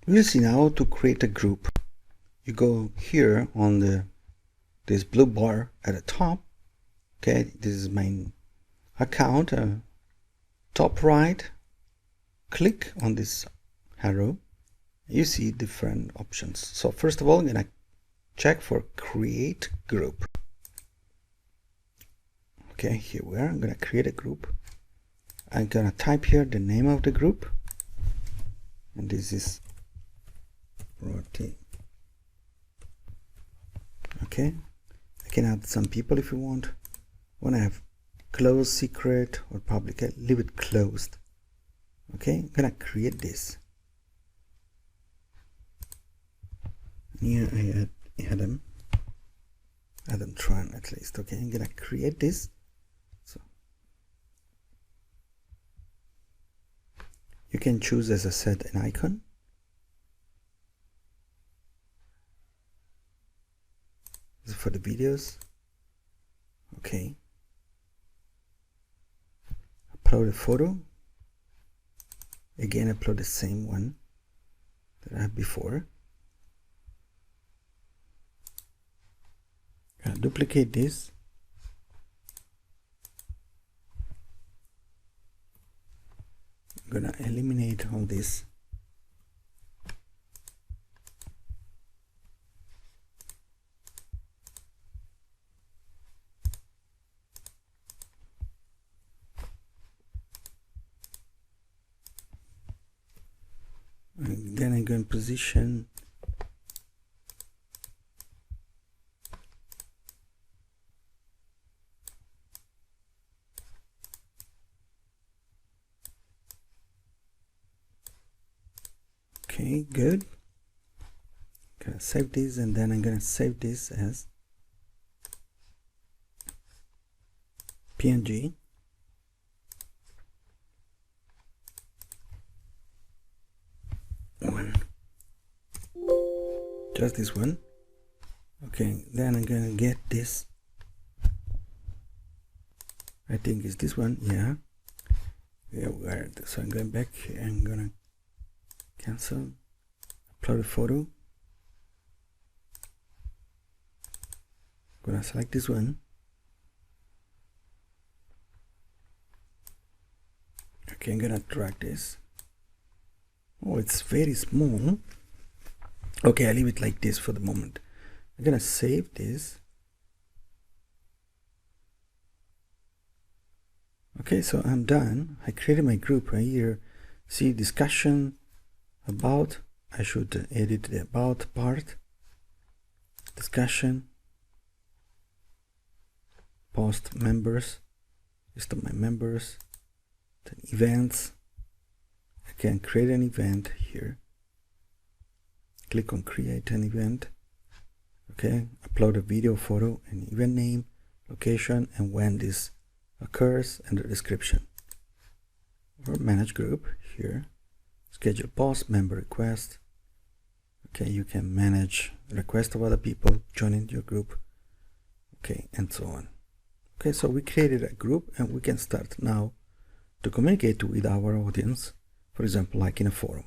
We'll see now to create a group. You go here on this blue bar at the top. Okay, this is my account. Top right, click on this arrow. You see different options. So first of all, I'm gonna check for create group. Okay, here we are. I'm gonna create a group. I'm gonna type here the name of the group, and this is rotate. Okay, I can add some people if you want. When I have closed, secret, or public, I leave it closed. Okay, I'm gonna create this. Here I add Adam Tran at least. Okay, I'm gonna create this. So you can choose, as I said, an icon. This is for the videos. Okay. Upload a photo. Again, upload the same one that I had before. Duplicate this. I'm gonna eliminate all this. And then I'm going to position okay, good. Gonna save this, and then I'm gonna save this as PNG. One. Just this one. Okay, then I'm gonna get this. I think it's this one, yeah. Yeah, weird. So I'm going back here. I'm gonna cancel, upload a photo. I'm gonna select this one. Okay, I'm gonna drag this. Oh, it's very small. Okay, I leave it like this for the moment. I'm gonna save this. Okay, so I'm done. I created my group right here. See discussion, about. I should edit the about part. Discussion. Post members. List of my members. Then events. I can create an event here. Click on create an event. Okay, upload a video, photo, an event name, location, and when this occurs, and the description. Or manage group here. Schedule post, member request. Okay, you can manage requests of other people joining your group. Okay, and so on. Okay, so we created a group, and we can start now to communicate with our audience, for example, like in a forum.